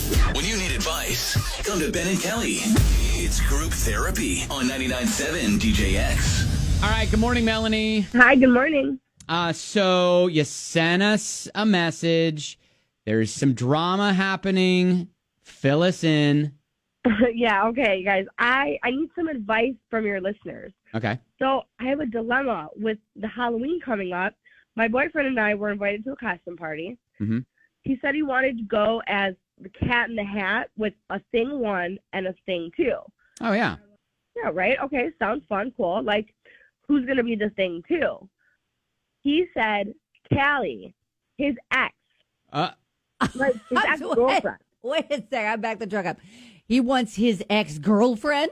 When you need advice, come to Ben and Kelly. It's group therapy on 99.7 DJX. All right, good morning, Melanie. Hi, good morning. So you sent us a message. There's some drama happening. Fill us in. Yeah, okay, guys. I need some advice from your listeners. Okay. So I have a dilemma with the Halloween coming up. My boyfriend and I were invited to a costume party. Mm-hmm. He said he wanted to go as the Cat in the Hat with a Thing 1 and a Thing 2. Oh, yeah. Yeah, right? Okay, sounds fun, cool. Like, who's going to be the Thing 2? He said, Callie, his ex. Like, his ex-girlfriend. Wait a second, I'm back the truck up. He wants his ex-girlfriend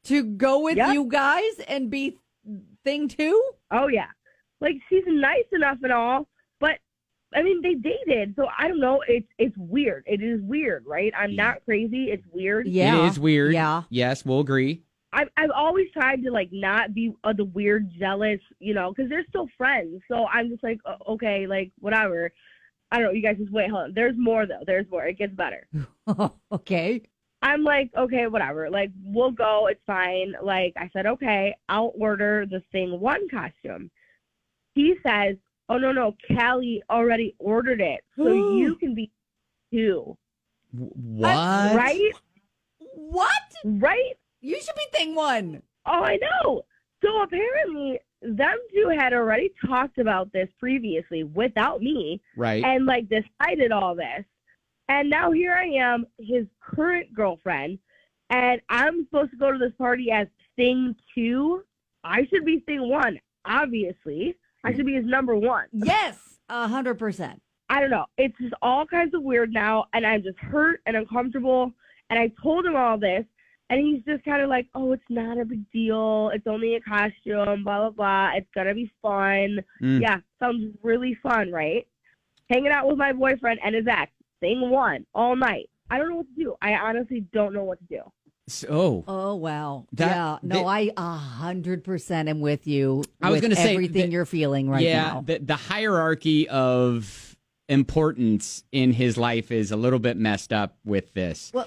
to go with you guys and be Thing 2? Oh, yeah. Like, she's nice enough and all, but, I mean, they dated, so I don't know. It's weird. It is weird, right? I'm not crazy. It's weird. Yeah. It is weird. Yeah. Yes, we'll agree. I've always tried to, like, not be the weird, jealous, you know, because they're still friends. So I'm just like, okay, like, whatever. I don't know. You guys just wait. Hold on. There's more, though. There's more. It gets better. Okay. I'm like, okay, whatever. Like, we'll go. It's fine. Like, I said, okay, I'll order the Thing 1 costume. He says, oh, no, Callie already ordered it, so you can be 2. What? Right? What? Right? You should be Thing 1. Oh, I know. So apparently, them two had already talked about this previously without me. Right. And, like, decided all this. And now here I am, his current girlfriend, and I'm supposed to go to this party as Thing 2. I should be Thing 1, obviously. I should be his number 1. Yes, 100%. I don't know. It's just all kinds of weird now, and I'm just hurt and uncomfortable. And I told him all this, and he's just kind of like, oh, it's not a big deal. It's only a costume, blah, blah, blah. It's going to be fun. Yeah, sounds really fun, right? Hanging out with my boyfriend and his ex, Thing 1, all night. I don't know what to do. I honestly don't know what to do. So, oh, wow. I 100% am with you. I was going to say everything you're feeling right now. Yeah, the hierarchy of importance in his life is a little bit messed up with this. Well,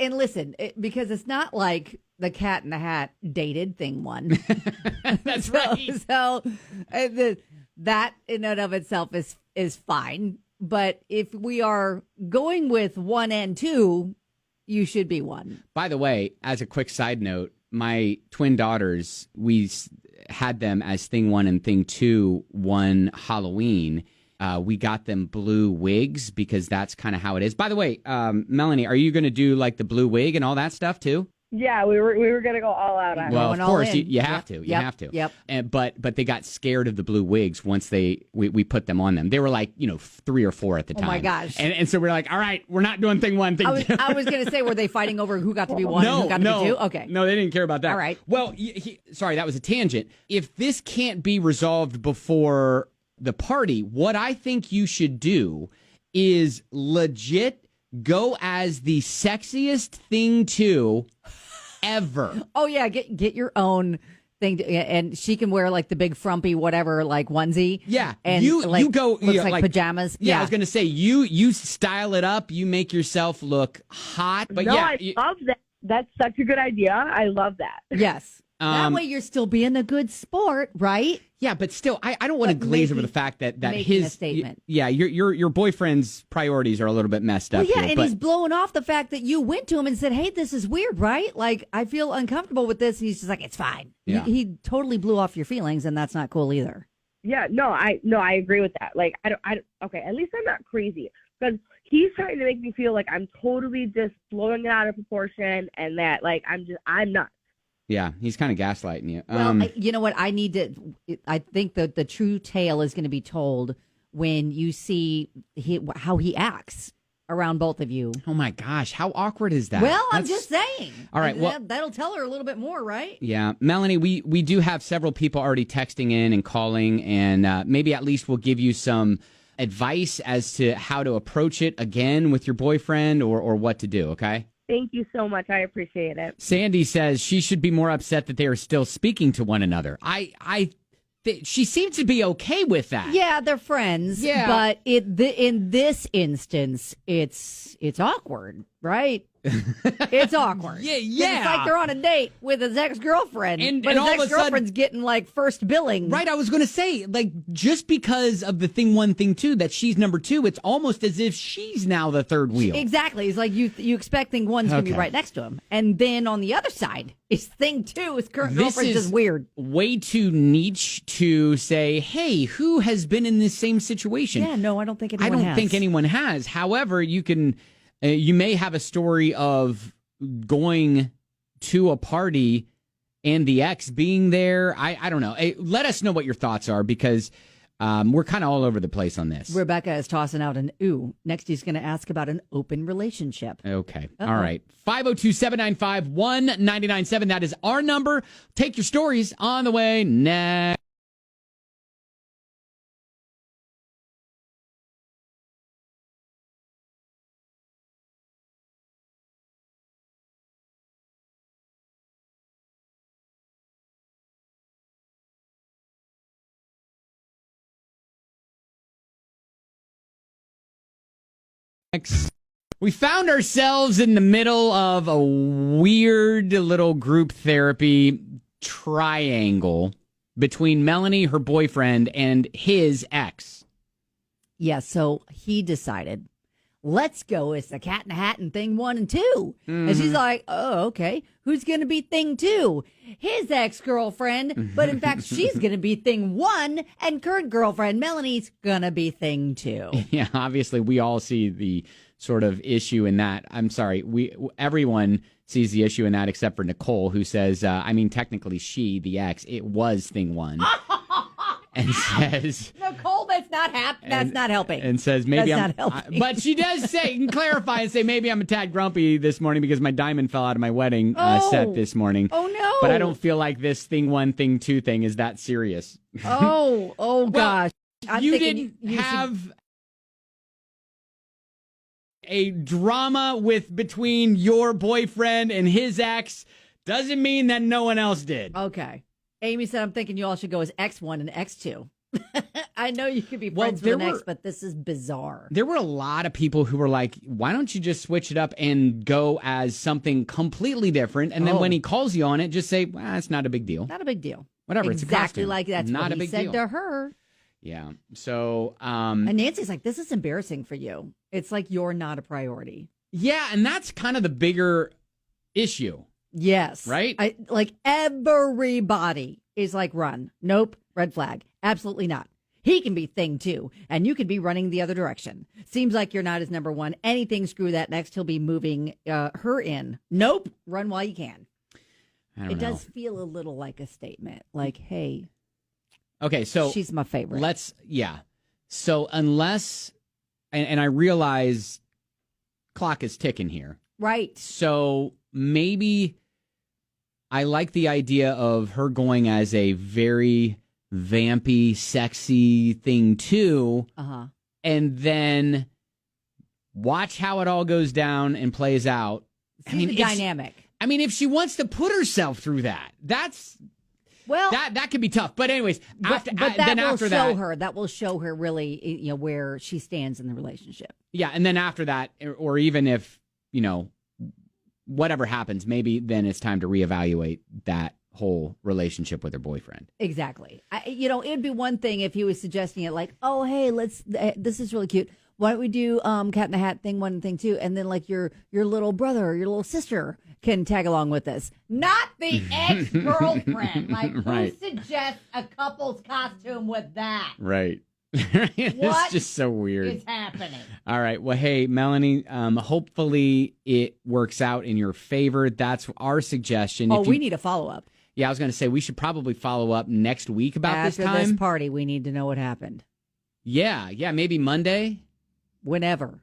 and listen, because it's not like the Cat in the Hat dated Thing 1. That's right. So that in and of itself is fine. But if we are going with 1 and 2, you should be 1. By the way, as a quick side note, my twin daughters, we had them as Thing 1 and Thing 2 one Halloween. We got them blue wigs because that's kind of how it is. By the way, Melanie, are you going to do like the blue wig and all that stuff too? Yeah, we were gonna go all out on it. Well, of course, you have to. You Yep. have to. Yep. But they got scared of the blue wigs once we put them on them. They were like 3 or 4 at the time. Oh my gosh! And so we're like, all right, we're not doing Thing 1, Thing 2. I was gonna say, were they fighting over who got to be 1 and who got to be 2? Okay. No, they didn't care about that. All right. Well, sorry, that was a tangent. If this can't be resolved before the party, what I think you should do is legit go as the sexiest Thing 2 ever. Oh yeah, get your own thing, and she can wear like the big frumpy whatever like onesie. Yeah, and you go looks like pajamas. Yeah, I was gonna say you style it up, you make yourself look hot. But I love that. That's such a good idea. I love that. Yes. That way you're still being a good sport, right? Yeah, but still, I don't want to glaze over the fact that his a statement. Your boyfriend's priorities are a little bit messed up. Well, yeah, here, and but he's blowing off the fact that you went to him and said, "Hey, this is weird, right? Like, I feel uncomfortable with this." And he's just like, "It's fine." Yeah. He totally blew off your feelings, and that's not cool either. Yeah, I agree with that. Like, I don't. Okay, at least I'm not crazy because he's trying to make me feel like I'm totally just blowing it out of proportion, and that like I'm not. Yeah, he's kind of gaslighting you. Well, you know what? I think that the true tale is going to be told when you see how he acts around both of you. Oh my gosh, how awkward is that? Well, I'm just saying. All right, well, that'll tell her a little bit more, right? Yeah, Melanie, we do have several people already texting in and calling, and maybe at least we'll give you some advice as to how to approach it again with your boyfriend or what to do, okay? Thank you so much. I appreciate it. Sandy says she should be more upset that they are still speaking to one another. I she seems to be okay with that. Yeah, they're friends. Yeah. But in this instance, it's awkward, right? It's awkward. Yeah. It's like they're on a date with his ex-girlfriend, but and his all of a ex-girlfriend's getting like first billing. Right, I was going to say, like, just because of the thing one, thing two, that she's number two, it's almost as if she's now the third wheel. Exactly. It's like you expect thing one's going to be right next to him. And then on the other side is thing two, his current girlfriend's just weird. Way too niche to say, hey, who has been in this same situation? Yeah, no, I don't think anyone has. I don't think anyone has. However, you may have a story of going to a party and the ex being there. I don't know. Hey, let us know what your thoughts are, because we're kind of all over the place on this. Rebecca is tossing out an ooh. Next, he's going to ask about an open relationship. Okay. All right. 502-795-1997. That is our number. Take your stories on the way next. We found ourselves in the middle of a weird little group therapy triangle between Melanie, her boyfriend, and his ex. Yeah, so he decided, let's go as the Cat in the Hat and thing 1 and 2. And she's like, oh, okay. Who's going to be thing 2? His ex-girlfriend. But in fact, she's going to be thing 1, and current girlfriend Melanie's going to be thing 2. Yeah, obviously we all see the sort of issue in that. I'm sorry, everyone sees the issue in that except for Nicole, who says, technically she, the ex, it was thing 1. And says, Nicole, that's not helping. And says, maybe that's not helping. But she does say, and clarify and say, maybe I'm a tad grumpy this morning because my diamond fell out of my wedding set this morning. Oh, no. But I don't feel like this thing 1, thing 2 thing is that serious. Oh, gosh. You didn't have a drama between your boyfriend and his ex. Doesn't mean that no one else did. Okay. Amy said, I'm thinking you all should go as X1 and X2. I know you could be friends with an ex, but this is bizarre. There were a lot of people who were like, why don't you just switch it up and go as something completely different? And then when he calls you on it, just say, well, it's not a big deal. Not a big deal. Whatever, exactly, it's a costume. like that's not what a big he said deal to her. Yeah. So, and Nancy's like, this is embarrassing for you. It's like you're not a priority. Yeah, and that's kind of the bigger issue. Yes. Right? Like everybody is like, run. Nope. Red flag. Absolutely not. He can be thing 2, and you could be running the other direction. Seems like you're not his number 1. Anything, screw that. Next, he'll be moving her in. Nope. Run while you can. It does feel a little like a statement. Like, hey. Okay, so she's my favorite. So unless, and I realize clock is ticking here. Right. So maybe I like the idea of her going as a very vampy, sexy thing too. Uh-huh. And then watch how it all goes down and plays out. See the dynamic. If she wants to put herself through that, that could be tough. But anyways, that will show her really, where she stands in the relationship. Yeah, and then after that, or even if, whatever happens, maybe then it's time to reevaluate that whole relationship with her boyfriend. Exactly. It'd be one thing if he was suggesting it like, oh, hey, this is really cute. Why don't we do Cat in the Hat thing 1 and thing 2, and then like your little brother or your little sister can tag along with this. Not the ex-girlfriend. Like, who suggests a couple's costume with that? Right. It's just so weird. It's happening. All right. Well, hey, Melanie, hopefully it works out in your favor. That's our suggestion. We need a follow-up. Yeah, I was going to say we should probably follow up next week about this time. After this party, we need to know what happened. Yeah, maybe Monday. Whenever.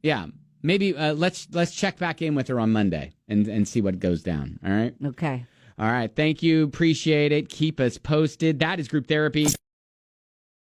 Yeah, maybe let's check back in with her on Monday and see what goes down. All right. Okay. All right. Thank you. Appreciate it. Keep us posted. That is Group Therapy.